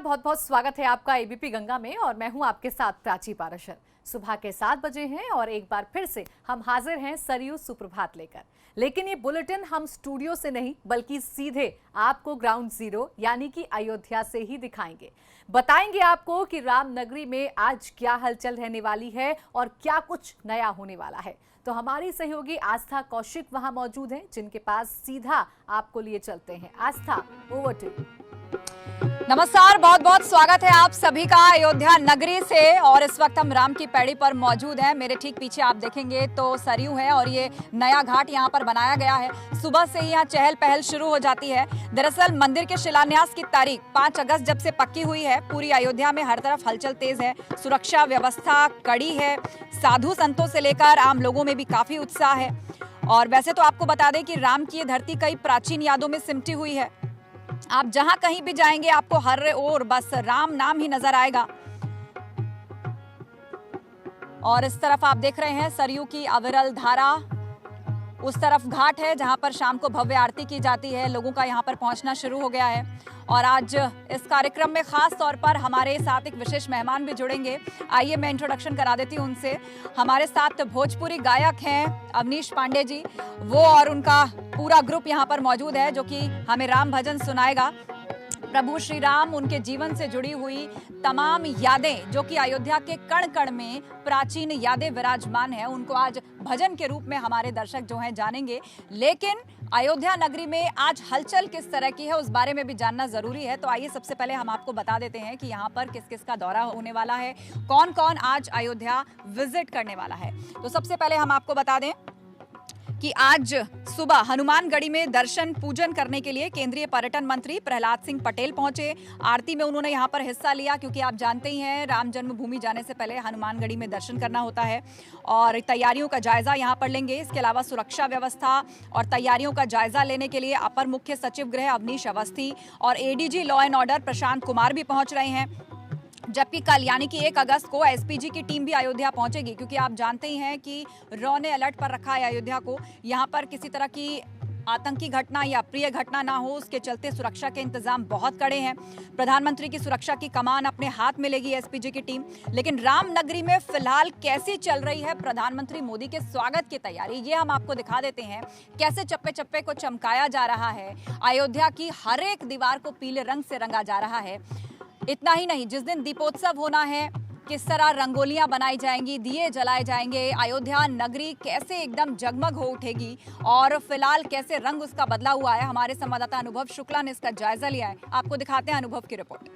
बहुत बहुत स्वागत है आपका एबीपी गंगा में और मैं हूं आपके साथ प्राची पाराशर। सुबह के 7 बजे हैं और एक बार फिर से हम हाजिर हैं सरयू सुप्रभात लेकर। लेकिन ये बुलेटिन हम स्टूडियो से नहीं बल्कि सीधे आपको ग्राउंड जीरो यानी कि अयोध्या से ही दिखाएंगे। बताएंगे आपको कि रामनगरी में आज क्या हलचल रहने वाली है और क्या कुछ नया होने वाला है। तो हमारी सहयोगी आस्था कौशिक वहां मौजूद हैं, जिनके पास सीधा आपको लिए चलते हैं। आस्था, ओवर टू यू। नमस्कार, बहुत बहुत स्वागत है आप सभी का अयोध्या नगरी से। और इस वक्त हम राम की पैड़ी पर मौजूद हैं। मेरे ठीक पीछे आप देखेंगे तो सरयू है और ये नया घाट यहाँ पर बनाया गया है। सुबह से ही यहाँ चहल पहल शुरू हो जाती है। दरअसल मंदिर के शिलान्यास की तारीख 5 अगस्त जब से पक्की हुई है, पूरी अयोध्या में हर तरफ हलचल तेज है। सुरक्षा व्यवस्था कड़ी है। साधु संतों से लेकर आम लोगों में भी काफी उत्साह है। और वैसे तो आपको बता दें कि राम की ये धरती कई प्राचीन यादों में सिमटी हुई है। आप जहां कहीं भी जाएंगे आपको हर ओर बस राम नाम ही नजर आएगा। और इस तरफ आप देख रहे हैं सरयू की अविरल धारा। उस तरफ घाट है जहां पर शाम को भव्य आरती की जाती है। लोगों का यहां पर पहुंचना शुरू हो गया है। और आज इस कार्यक्रम में खास तौर पर हमारे साथ एक विशेष मेहमान भी जुड़ेंगे। आइए मैं इंट्रोडक्शन करा देती हूं उनसे। हमारे साथ भोजपुरी गायक हैं अवनीश पांडे जी, वो और उनका पूरा ग्रुप यहाँ पर मौजूद है जो कि हमें राम भजन सुनाएगा। प्रभु श्री राम, उनके जीवन से जुड़ी हुई तमाम यादें जो कि अयोध्या के कण कण में प्राचीन यादें विराजमान हैं, उनको आज भजन के रूप में हमारे दर्शक जो हैं जानेंगे। लेकिन अयोध्या नगरी में आज हलचल किस तरह की है उस बारे में भी जानना जरूरी है। तो आइए सबसे पहले हम आपको बता देते हैं कि यहाँ पर किस किस का दौरा होने वाला है, कौन कौन आज अयोध्या विजिट करने वाला है। तो सबसे पहले हम आपको बता दें कि आज सुबह हनुमानगढ़ी में दर्शन पूजन करने के लिए केंद्रीय पर्यटन मंत्री प्रहलाद सिंह पटेल पहुंचे। आरती में उन्होंने यहां पर हिस्सा लिया, क्योंकि आप जानते ही हैं राम जन्मभूमि जाने से पहले हनुमानगढ़ी में दर्शन करना होता है। और तैयारियों का जायजा यहां पर लेंगे। इसके अलावा सुरक्षा व्यवस्था और तैयारियों का जायजा लेने के लिए अपर मुख्य सचिव गृह अवनीश अवस्थी और ADG law and order Prashant Kumar भी पहुंच रहे हैं। जबकि कल यानी कि 1 अगस्त को एसपीजी की टीम भी अयोध्या पहुंचेगी, क्योंकि आप जानते ही हैं कि रॉ ने अलर्ट पर रखा है अयोध्या को। यहां पर किसी तरह की आतंकी घटना या अप्रिय घटना ना हो, उसके चलते सुरक्षा के इंतजाम बहुत कड़े हैं। प्रधानमंत्री की सुरक्षा की कमान अपने हाथ में लेगी एसपीजी की टीम। लेकिन रामनगरी में फिलहाल कैसी चल रही है प्रधानमंत्री मोदी के स्वागत की तैयारी, ये हम आपको दिखा देते हैं। कैसे चप्पे चप्पे को चमकाया जा रहा है, अयोध्या की हर एक दीवार को पीले रंग से रंगा जा रहा है। इतना ही नहीं, जिस दिन दीपोत्सव होना है किस तरह रंगोलियां बनाई जाएंगी, दिए जलाए जाएंगे, अयोध्या नगरी कैसे एकदम जगमग हो उठेगी और फिलहाल कैसे रंग उसका बदला हुआ है। हमारे संवाददाता अनुभव शुक्ला ने इसका जायजा लिया है। आपको दिखाते हैं अनुभव की रिपोर्ट।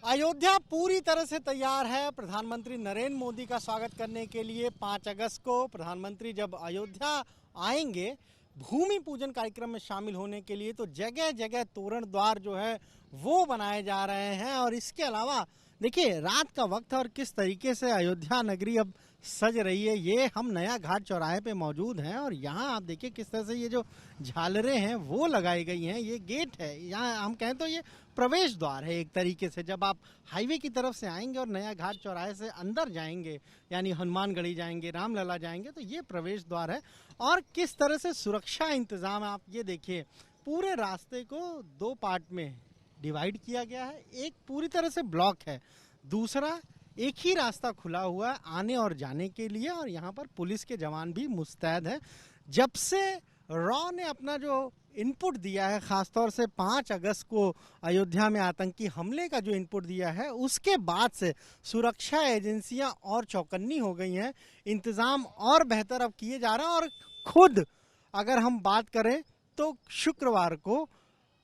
अयोध्या पूरी तरह से तैयार है प्रधानमंत्री नरेंद्र मोदी का स्वागत करने के लिए। 5 अगस्त को प्रधानमंत्री जब अयोध्या आएंगे भूमि पूजन कार्यक्रम में शामिल होने के लिए, तो जगह जगह तोरण द्वार जो है वो बनाए जा रहे हैं। और इसके अलावा देखिए रात का वक्त और किस तरीके से अयोध्या नगरी अब सज रही है। ये हम नया घाट चौराहे पे मौजूद हैं और यहाँ आप देखिए किस तरह से ये जो झालरें हैं वो लगाई गई हैं। ये गेट है, यहाँ हम कहें तो ये प्रवेश द्वार है एक तरीके से। जब आप हाईवे की तरफ से आएंगे और नया घाट चौराहे से अंदर जाएंगे, यानी हनुमानगढ़ी जाएंगे, रामलला जाएंगे, तो ये प्रवेश द्वार है। और किस तरह से सुरक्षा इंतजाम आप ये देखिए, पूरे रास्ते को 2 पार्ट में डिवाइड किया गया है। एक पूरी तरह से ब्लॉक है, दूसरा एक ही रास्ता खुला हुआ है आने और जाने के लिए। और यहाँ पर पुलिस के जवान भी मुस्तैद हैं। जब से रॉ ने अपना जो इनपुट दिया है, खासतौर से 5 अगस्त को अयोध्या में आतंकी हमले का जो इनपुट दिया है, उसके बाद से सुरक्षा एजेंसियां और चौकन्नी हो गई हैं। इंतजाम और बेहतर अब किए जा रहे हैं। और खुद अगर हम बात करें तो शुक्रवार को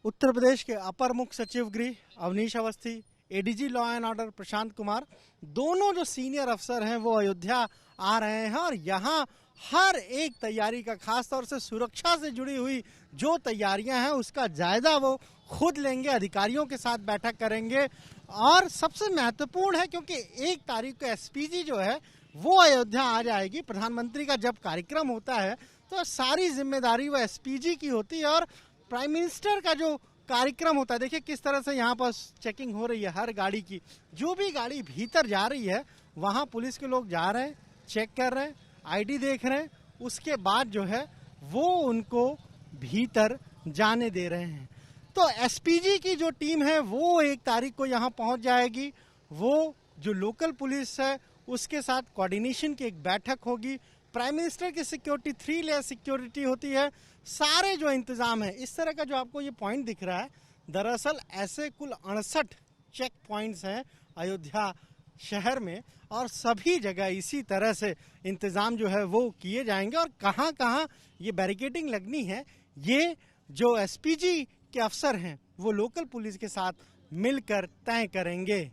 उत्तर प्रदेश के अपर मुख्य सचिव गृह Avanish Awasthi, ADG law and order Prashant Kumar, दोनों जो सीनियर अफसर हैं वो अयोध्या आ रहे हैं। और यहाँ हर एक तैयारी का, खासतौर से सुरक्षा से जुड़ी हुई जो तैयारियां हैं उसका जायजा वो खुद लेंगे, अधिकारियों के साथ बैठक करेंगे। और सबसे महत्वपूर्ण है क्योंकि 1 तारीख को एसपीजी जो है वो अयोध्या आ जाएगी। प्रधानमंत्री का जब कार्यक्रम होता है तो सारी जिम्मेदारी वो एसपीजी की होती है। और प्राइम मिनिस्टर का जो कार्यक्रम होता है, देखिए किस तरह से यहाँ पर चेकिंग हो रही है हर गाड़ी की। जो भी गाड़ी भीतर जा रही है वहाँ पुलिस के लोग जा रहे हैं, चेक कर रहे हैं, आईडी देख रहे हैं, उसके बाद जो है वो उनको भीतर जाने दे रहे हैं। तो एसपीजी की जो टीम है वो 1 तारीख को यहाँ पहुँच जाएगी। वो जो लोकल पुलिस है उसके साथ कोऑर्डिनेशन की एक बैठक होगी। प्राइम मिनिस्टर की सिक्योरिटी 3 लेयर सिक्योरिटी होती है। सारे जो इंतजाम है, इस तरह का जो आपको ये पॉइंट दिख रहा है, दरअसल ऐसे कुल 68 चेक पॉइंट्स हैं अयोध्या शहर में और सभी जगह इसी तरह से इंतजाम जो है वो किए जाएंगे। और कहाँ कहाँ ये बैरिकेडिंग लगनी है, ये जो एसपीजी के अफसर हैं वो लोकल पुलिस के साथ मिलकर तय करेंगे।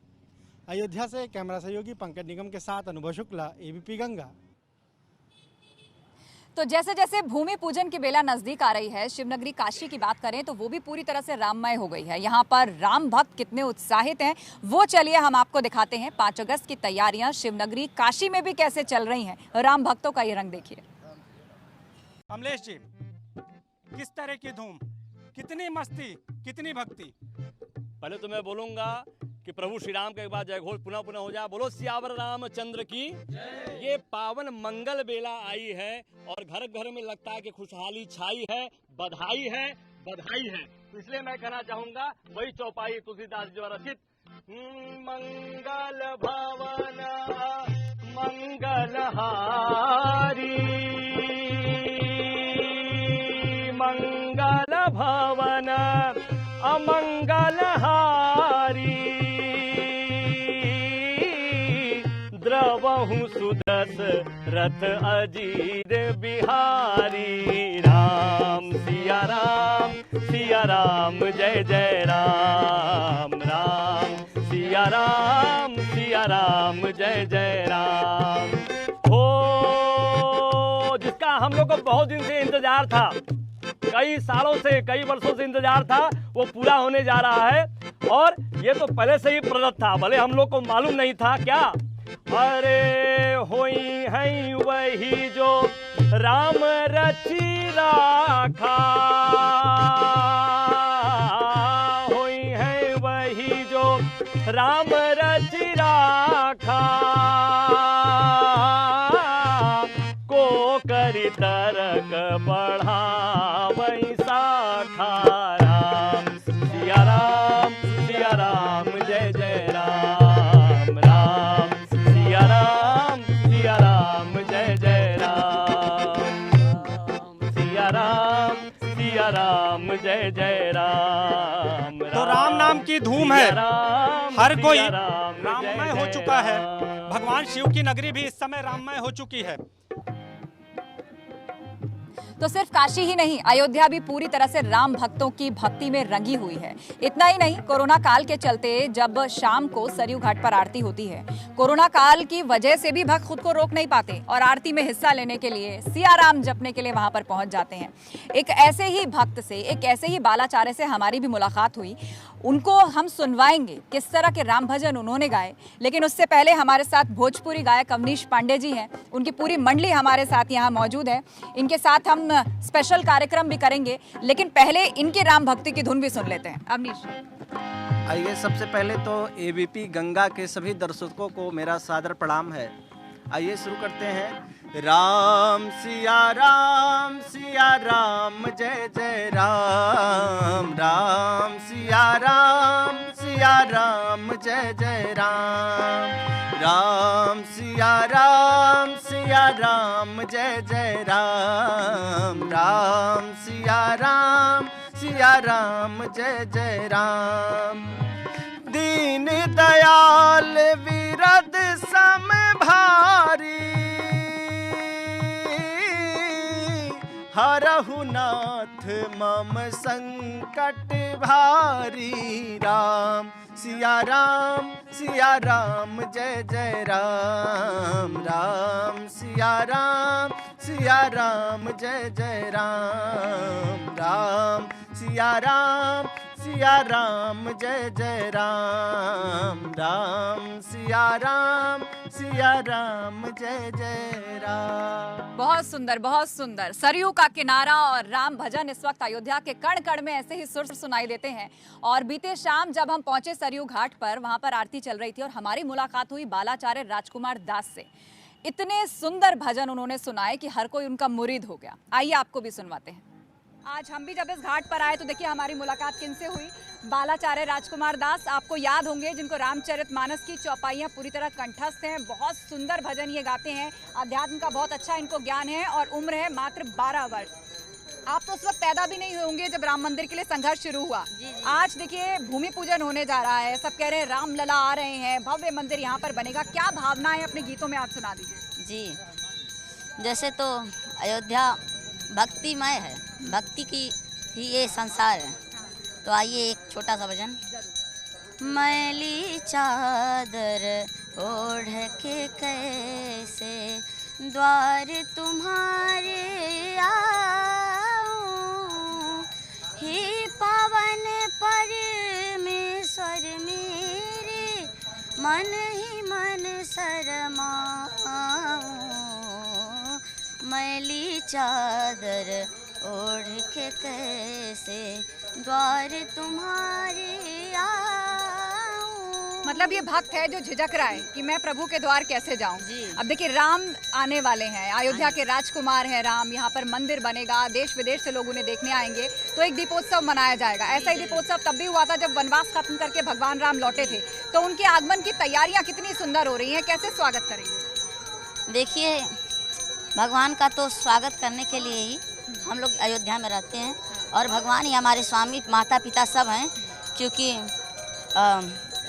अयोध्या से कैमरा सहयोगी पंकज निगम के साथ अनुभव शुक्ला, एबीपी गंगा। तो जैसे जैसे भूमि पूजन की बेला नजदीक आ रही है, शिवनगरी काशी की बात करें तो वो भी पूरी तरह से राममय हो गई है। यहाँ पर राम भक्त कितने उत्साहित हैं वो चलिए हम आपको दिखाते हैं। 5 अगस्त की तैयारियां शिवनगरी काशी में भी कैसे चल रही हैं, राम भक्तों का ये रंग देखिए। अमलेश जी, किस तरह की धूम, कितनी मस्ती, कितनी भक्ति। पहले तो मैं बोलूंगा कि प्रभु श्री राम के बाद जय घोष पुनः पुनः हो जाए। बोलो सियावर रामचंद्र की। ये पावन मंगल बेला आई है और घर घर में लगता है कि खुशहाली छाई है, बधाई है, बधाई है। तो इसलिए मैं कहना चाहूंगा वही चौपाई तुलसीदास जी द्वारा रचित मंगल भवन मंगलहारी, मंगल भवन अमंगलहारी, द्रवहु सुदस रथ अजीर बिहारी। राम सिया राम जय जय राम, राम सिया राम जय जय राम। हो जिसका हम लोग को बहुत दिन से इंतजार था, कई सालों से, कई वर्षों से इंतजार था, वो पूरा होने जा रहा है। और ये तो पहले से ही प्रदत्त था, भले हम लोग को मालूम नहीं था क्या। अरे होई है वही जो राम रची राखा, होई है वही जो राम रची राखा, को करी तरक बढ़ा वही शाखा। राम सिया राम जय जय राम, राम सिया राम जय जय राम, सिया राम जय जय राम। तो राम नाम की धूम है, हर कोई सिया राममय हो चुका है। भगवान शिव की नगरी भी इस समय राममय हो चुकी है। तो सिर्फ काशी ही नहीं, अयोध्या भी पूरी तरह से राम भक्तों की भक्ति में रंगी हुई है। इतना ही नहीं, कोरोना काल के चलते जब शाम को सरयू घाट पर आरती होती है, कोरोना काल की वजह से भी भक्त खुद को रोक नहीं पाते और आरती में हिस्सा लेने के लिए, सिया राम जपने के लिए वहां पर पहुंच जाते हैं। एक ऐसे ही भक्त से, एक ऐसे ही बालाचार्य से हमारी भी मुलाकात हुई। उनको हम सुनवाएंगे किस तरह के राम भजन उन्होंने गाए, लेकिन उससे पहले हमारे साथ भोजपुरी गायक अवनीश पांडे जी हैं। उनकी पूरी मंडली हमारे साथ यहाँ मौजूद है। इनके साथ हम स्पेशल कार्यक्रम भी करेंगे, लेकिन पहले इनकी राम भक्ति की धुन भी सुन लेते हैं। अवनीश, आइए, सबसे पहले तो एबीपी गंगा के सभी दर्शकों को मेरा सादर प्रणाम है। आइए शुरू करते हैं। राम सिया राम जय जय राम, राम सिया राम जय जय राम, राम सिया राम जय जय राम, राम सिया राम जय जय राम। दीन दयाल विरद सम भारी, हरहु नाथ मम संकट भारी। राम सिया राम जय जय राम, राम सिया राम जय जय राम, राम सिया राम जय जय राम, राम सिया राम जय जय राम। बहुत सुंदर, बहुत सुंदर। सरयू का किनारा और राम भजन इस वक्त अयोध्या के कण कण में ऐसे ही सुर सुनाई देते हैं। और बीते शाम जब हम पहुंचे सरयू घाट पर, वहां पर आरती चल रही थी और हमारी मुलाकात हुई बालाचार्य राजकुमार दास से। इतने सुंदर भजन उन्होंने सुनाए कि हर कोई उनका मुरीद हो गया। आइए आपको भी सुनवाते हैं। आज हम भी जब इस घाट पर आए तो देखिए हमारी मुलाकात किनसे हुई, बालाचार्य राजकुमार दास। आपको याद होंगे, जिनको रामचरितमानस की चौपाइयाँ पूरी तरह कंठस्थ हैं। बहुत सुंदर भजन ये गाते हैं, अध्यात्म का बहुत अच्छा इनको ज्ञान है और उम्र है मात्र 12 वर्ष। आप तो उस वक्त पैदा भी नहीं होंगे जब राम मंदिर के लिए संघर्ष शुरू हुआ। आज देखिए भूमि पूजन होने जा रहा है, सब कह रहे हैं राम लला आ रहे हैं, भव्य मंदिर यहाँ पर बनेगा। क्या भावनाएं अपने गीतों में आप सुना दीजिए। जी, जैसे तो अयोध्या भक्तिमय है, भक्ति की ही ये संसार है। तो आइए एक छोटा सा भजन। मैली चादर ओढ़ के कैसे द्वार तुम्हारे आऊं, हे पावन परमेश्वर मेरे, मन ही मन शरमाऊं। मैली चादर ओढ़ के कैसे द्वार तुम्हारे आऊं। मतलब ये भक्त है जो झिझक रहा है कि मैं प्रभु के द्वार कैसे जाऊं। जी। अब देखिए राम आने वाले हैं, अयोध्या के राजकुमार हैं राम, यहाँ पर मंदिर बनेगा, देश विदेश से लोग उन्हें देखने आएंगे, तो एक दीपोत्सव मनाया जाएगा। ऐसा ही दीपोत्सव तब भी हुआ था जब वनवास खत्म करके भगवान राम लौटे थे। तो उनके आगमन की तैयारियां कितनी सुंदर हो रही हैं, कैसे स्वागत करेंगे? देखिए, भगवान का तो स्वागत करने के लिए ही हम लोग अयोध्या में रहते हैं और भगवान ही हमारे स्वामी, माता पिता सब हैं। क्योंकि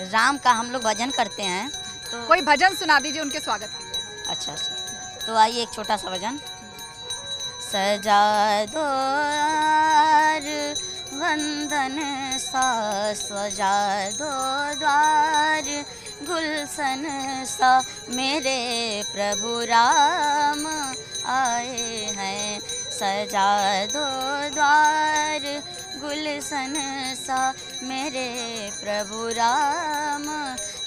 राम का हम लोग भजन करते हैं। तो कोई भजन सुना दीजिए उनके स्वागत के लिए। अच्छा, तो आइए एक छोटा सा भजन। सजा दो वंदन सा, सजा दो द्वार गुलशन सा, मेरे प्रभु राम आए हैं। सजा दो द्वार गुलशन सा, मेरे प्रभु राम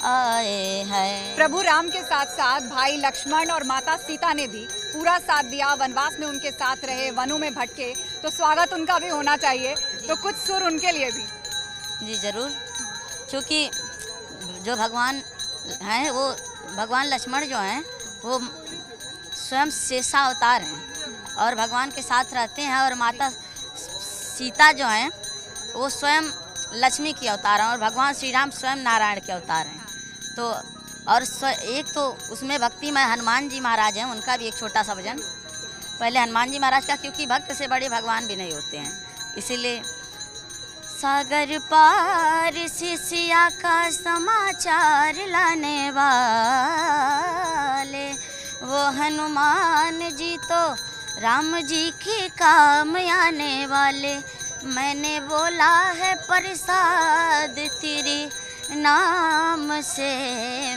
आए हैं। प्रभु राम के साथ साथ भाई लक्ष्मण और माता सीता ने भी पूरा साथ दिया, वनवास में उनके साथ रहे, वनों में भटके, तो स्वागत उनका भी होना चाहिए। तो कुछ सुर उनके लिए भी। जी जरूर, क्योंकि जो भगवान हैं वो भगवान लक्ष्मण जो हैं वो स्वयं शेषा अवतार हैं और भगवान के साथ रहते हैं, और माता सीता जो हैं वो स्वयं लक्ष्मी की अवतार हैं और भगवान श्री राम स्वयं नारायण के अवतार हैं। तो और एक तो उसमें भक्ति में हनुमान जी महाराज हैं, उनका भी एक छोटा सा भजन। पहले हनुमान जी महाराज का, क्योंकि भक्त से बड़े भगवान भी नहीं होते हैं, इसीलिए। सागर पार सिसिया का समाचार लाने वाले वो हनुमान जी तो राम जी के काम आने वाले। मैंने बोला है प्रसाद तेरे नाम से,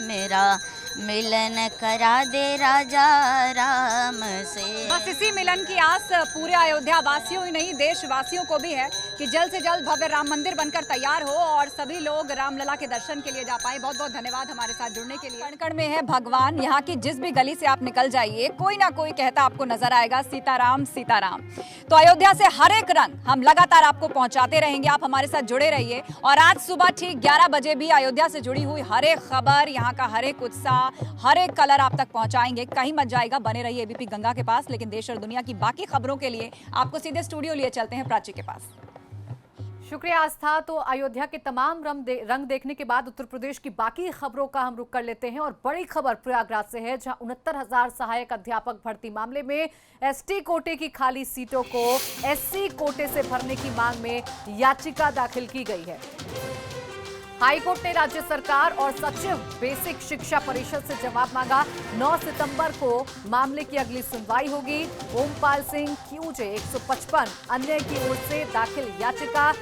मेरा मिलन करा दे राजा राम से। बस इसी मिलन की आस पूरे अयोध्या वासियों ही नहीं, देशवासियों को भी है कि जल्द से जल्द भव्य राम मंदिर बनकर तैयार हो और सभी लोग रामलला के दर्शन के लिए जा पाए। बहुत बहुत धन्यवाद हमारे साथ जुड़ने के लिए। कण-कण में है भगवान, यहाँ की जिस भी गली से आप निकल जाइए कोई ना कोई कहता आपको नजर आएगा सीताराम सीताराम। तो अयोध्या से हर एक रंग हम लगातार आपको पहुंचाते रहेंगे, आप हमारे साथ जुड़े रहिए। और आज सुबह ठीक 11 बजे भी अयोध्या से जुड़ी हुई हर एक खबर, यहाँ का हर एक उत्साह, हर एक कलर आप तक पहुंचाएंगे। कहीं मत जाएगा, बने रहिए एबीपी गंगा के पास। लेकिन देश और दुनिया की बाकी खबरों के लिए आपको सीधे स्टूडियो लिए चलते हैं प्राची के पास। शुक्रिया आस्था। तो अयोध्या के तमाम रंग देखने के बाद उत्तर प्रदेश की बाकी खबरों का हम रुख कर लेते हैं और बड़ी खबर प्रयागराज से है, जहां 69,000 सहायक अध्यापक भर्ती मामले में एसटी कोटे की खाली सीटों को एससी कोटे से भरने की मांग में याचिका दाखिल की गई है। हाईकोर्ट ने राज्य सरकार और सचिव बेसिक शिक्षा परिषद से जवाब मांगा। 9 सितंबर को मामले की अगली सुनवाई होगी। ओमपाल सिंह क्यूजे 155 अन्य की ओर से दाखिल याचिका।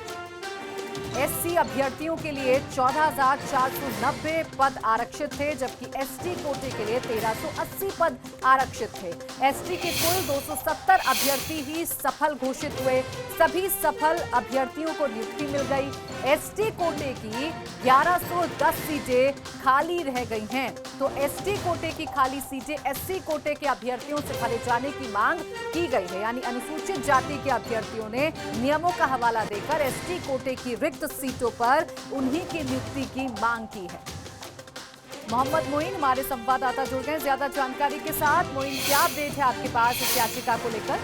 एससी अभ्यर्थियों के लिए 14,490 पद आरक्षित थे, जबकि एसटी कोटे के लिए 1,380 पद आरक्षित थे। एसटी के कुल 270 अभ्यर्थी ही सफल घोषित हुए। सभी सफल अभ्यर्थियों को नियुक्ति मिल गई। एसटी कोटे की 1110 सीटें खाली रह गई हैं। तो एसटी कोटे की खाली सीटें एससी कोटे के अभ्यर्थियों से भरे जाने की मांग की गई है। यानी अनुसूचित जाति के अभ्यर्थियों ने नियमों का हवाला देकर एसटी कोटे की रिक्त सीटों पर उन्हीं की नियुक्ति की मांग की है। मोहम्मद मोइन हमारे संवाददाता जुड़ गए ज्यादा जानकारी के साथ। मोइन, क्या अपडेट है आपके पास इस याचिका को लेकर?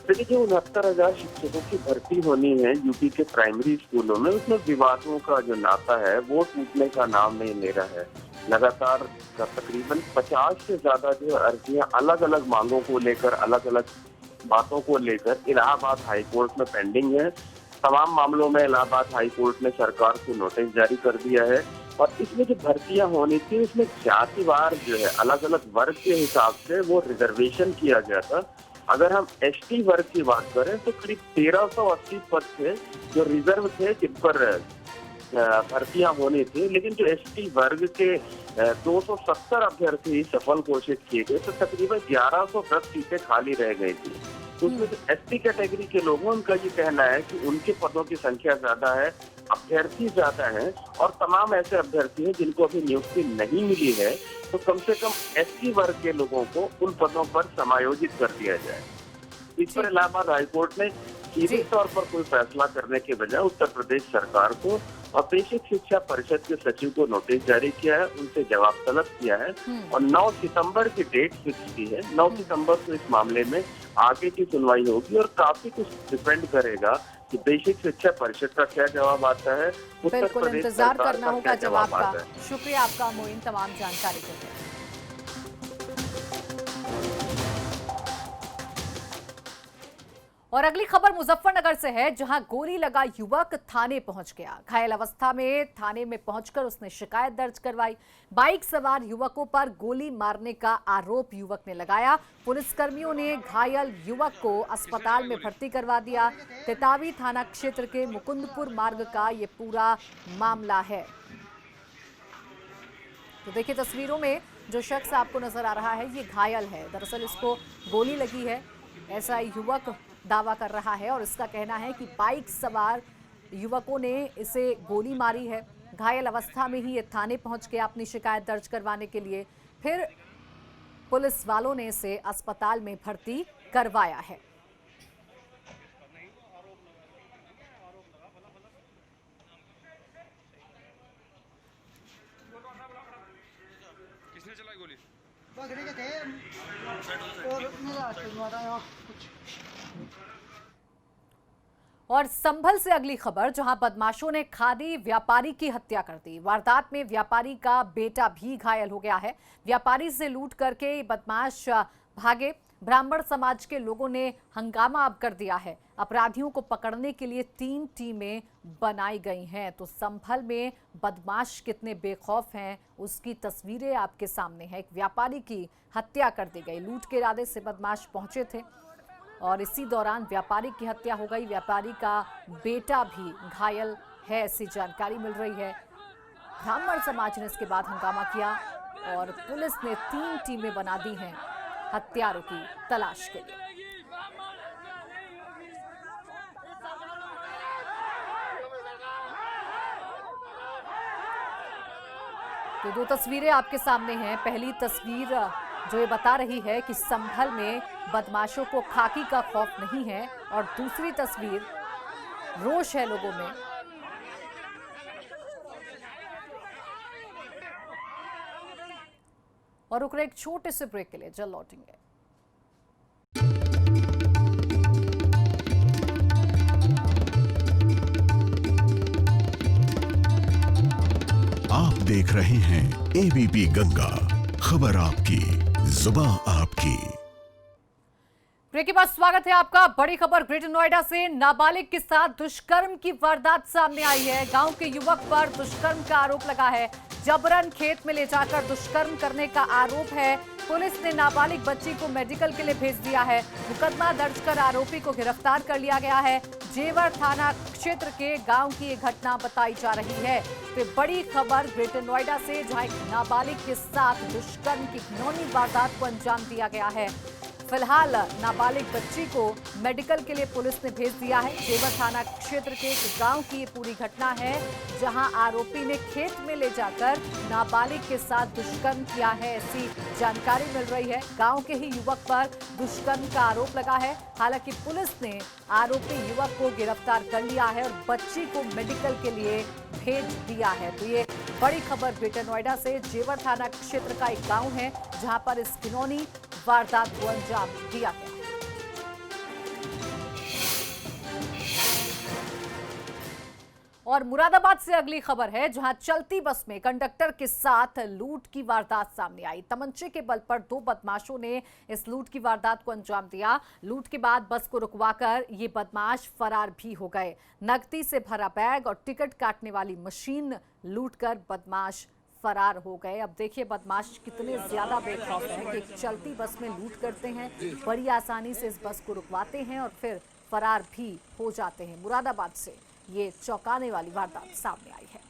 देखिए, जो 69,000 शिक्षकों की भर्ती होनी है यूपी के प्राइमरी स्कूलों में, उसमें विवादों का जो नाता है वो टूटने का नाम नहीं ले रहा है। लगातार तकरीबन 50 से ज्यादा जो अर्जियां अलग अलग मांगों को लेकर, अलग अलग बातों को लेकर इलाहाबाद हाईकोर्ट में पेंडिंग है। तमाम मामलों में इलाहाबाद हाईकोर्ट ने सरकार को नोटिस जारी कर दिया है और इसमें जो भर्तियां होनी थी उसमें जातिवार जो है अलग अलग वर्ग के हिसाब से वो रिजर्वेशन किया गया था। अगर हम एसटी वर्ग की बात करें तो करीब 1380 पद थे जो रिजर्व थे, जिन पर भर्तियां होनी थी, लेकिन जो एसटी वर्ग के 270 अभ्यर्थी सफल घोषित किए गए तो तकरीबन 1110 सीटें खाली रह गई थी। तो उसमें जो एसटी कैटेगरी के लोग हैं उनका ये कहना है कि उनके पदों की संख्या ज्यादा है, अभ्यर्थी ज्यादा हैं और तमाम ऐसे अभ्यर्थी हैं जिनको अभी नियुक्ति नहीं मिली है, तो कम से कम एसटी वर्ग के लोगों को उन पदों पर समायोजित कर दिया जाए। इस पर इलाहाबाद हाईकोर्ट ने सीधे तौर पर कोई फैसला करने के बजाय उत्तर प्रदेश सरकार को और बेसिक शिक्षा परिषद के सचिव को नोटिस जारी किया है, उनसे जवाब तलब किया है और 9 सितंबर की डेट फिक्स की है। 9 सितंबर को इस मामले में आगे की सुनवाई होगी और काफी कुछ डिपेंड करेगा कि बेसिक शिक्षा परिषद का क्या जवाब आता है, उत्तर बिल्कुल प्रदेश इंतजार सरकार करना का होगा क्या जवाब जवाब का। आता है। शुक्रिया आपका मोइन, तमाम जानकारी के लिए। और अगली खबर मुजफ्फरनगर से है, जहां गोली लगा युवक थाने पहुंच गया। घायल अवस्था में थाने में पहुंचकर उसने शिकायत दर्ज करवाई। बाइक सवार युवकों पर गोली मारने का आरोप युवक ने लगाया। पुलिसकर्मियों ने घायल युवक को अस्पताल में भर्ती करवा दिया। तेतावी थाना क्षेत्र के मुकुंदपुर मार्ग का ये पूरा मामला है। तो देखिए तस्वीरों में जो शख्स आपको नजर आ रहा है ये घायल है। दरअसल इसको गोली लगी है, ऐसा युवक दावा कर रहा है और इसका कहना है कि बाइक सवार युवकों ने इसे गोली मारी है। घायल अवस्था में ही ये थाने पहुंच गया अपनी शिकायत दर्ज करवाने के लिए। फिर पुलिस वालों ने इसे अस्पताल में भर्ती करवाया है। किसने चलाई गोली? और संभल से अगली खबर, जहां बदमाशों ने खादी व्यापारी की हत्या कर दी। वारदात में व्यापारी का बेटा भी घायल हो गया है। व्यापारी से लूट करके बदमाश भागे। ब्राह्मण समाज के लोगों ने हंगामा अब कर दिया है। अपराधियों को पकड़ने के लिए 3 टीमें बनाई गई हैं। तो संभल में बदमाश कितने बेखौफ हैं उसकी तस्वीरें आपके सामने हैं। एक व्यापारी की हत्या कर दी गई। लूट के इरादे से बदमाश पहुंचे थे और इसी दौरान व्यापारी की हत्या हो गई। व्यापारी का बेटा भी घायल है, ऐसी जानकारी मिल रही है। ब्राह्मण समाज ने इसके बाद हंगामा किया और पुलिस ने 3 टीमें बना दी हैं हत्यारों की तलाश के लिए। तो 2 तस्वीरें आपके सामने हैं। पहली तस्वीर जो ये बता रही है कि संभल में बदमाशों को खाकी का खौफ नहीं है और दूसरी तस्वीर रोष है लोगों में। और रुक रहे एक छोटे से ब्रेक के लिए, जल्द लौटेंगे। आप देख रहे हैं एबीपी गंगा, खबर आपकी, जुबान आपकी। ब्रेक के बाद स्वागत है आपका। बड़ी खबर ग्रेटर नोएडा से नाबालिग के साथ दुष्कर्म की वारदात सामने आई है। गांव के युवक पर दुष्कर्म का आरोप लगा है। जबरन खेत में ले जाकर दुष्कर्म करने का आरोप है। पुलिस ने नाबालिग बच्ची को मेडिकल के लिए भेज दिया है। मुकदमा दर्ज कर आरोपी को गिरफ्तार कर लिया गया है। जेवर थाना क्षेत्र के गांव की ये घटना बताई जा रही है। तो बड़ी खबर ग्रेटर नोएडा से, जहां एक नाबालिग के साथ दुष्कर्म की घिनौनी वारदात को अंजाम दिया गया है। फिलहाल नाबालिग बच्ची को मेडिकल के लिए पुलिस ने भेज दिया है। जेवर थाना क्षेत्र के एक गांव की ये पूरी घटना है, जहां आरोपी ने खेत में ले जाकर नाबालिग के साथ दुष्कर्म किया है, ऐसी जानकारी मिल रही है। गांव के ही युवक पर दुष्कर्म का आरोप लगा है। हालांकि पुलिस ने आरोपी युवक को गिरफ्तार कर लिया है और बच्ची को मेडिकल के लिए भेज दिया है। तो ये बड़ी खबर ग्रेटर नोएडा से, जेवर थाना क्षेत्र का एक गाँव है जहाँ पर इस घिनौनी वारदात को अंजाम दिया गया। और मुरादाबाद से अगली खबर है, जहां चलती बस में कंडक्टर के साथ लूट की वारदात सामने आई। तमंचे के बल पर 2 बदमाशों ने इस लूट की वारदात को अंजाम दिया। लूट के बाद बस को रुकवाकर ये बदमाश फरार भी हो गए। नकदी से भरा बैग और टिकट काटने वाली मशीन लूटकर बदमाश फरार हो गए। अब देखिए बदमाश कितने ज्यादा बेखौफ हैं कि एक चलती बस में लूट करते हैं, बड़ी आसानी से इस बस को रुकवाते हैं और फिर फरार भी हो जाते हैं। मुरादाबाद से ये चौंकाने वाली वारदात सामने आई है।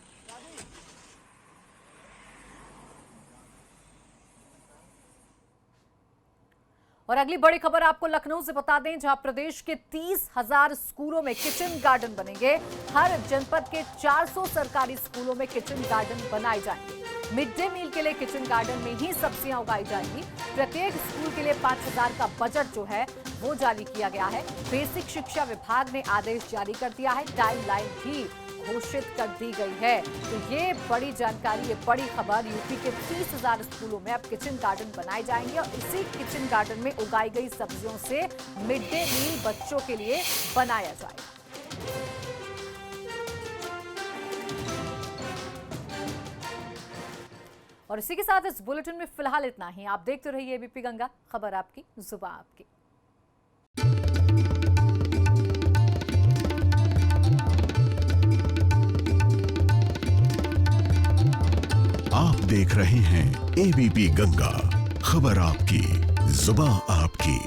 और अगली बड़ी खबर आपको लखनऊ से बता दें, जहां प्रदेश के 30,000 स्कूलों में किचन गार्डन बनेंगे। हर जनपद के 400 सरकारी स्कूलों में किचन गार्डन बनाए जाएंगे। मिड डे मील के लिए किचन गार्डन में ही सब्जियां उगाई जाएंगी। प्रत्येक स्कूल के लिए 5,000 का बजट जो है वो जारी किया गया है। बेसिक शिक्षा विभाग ने आदेश जारी कर दिया है, टाइमलाइन भी घोषित कर दी गई है। तो ये बड़ी जानकारी, ये बड़ी खबर, यूपी के 30,000 स्कूलों में अब किचन गार्डन बनाए जाएंगे और इसी किचन गार्डन में उगाई गई सब्जियों से मिड डे मील बच्चों के लिए बनाया जाएगा। और इसी के साथ इस बुलेटिन में फिलहाल इतना ही। आप देखते रहिए एबीपी गंगा, खबर आपकी, जुबान आपकी। आप देख रहे हैं एबीपी गंगा, खबर आपकी, जुबान आपकी।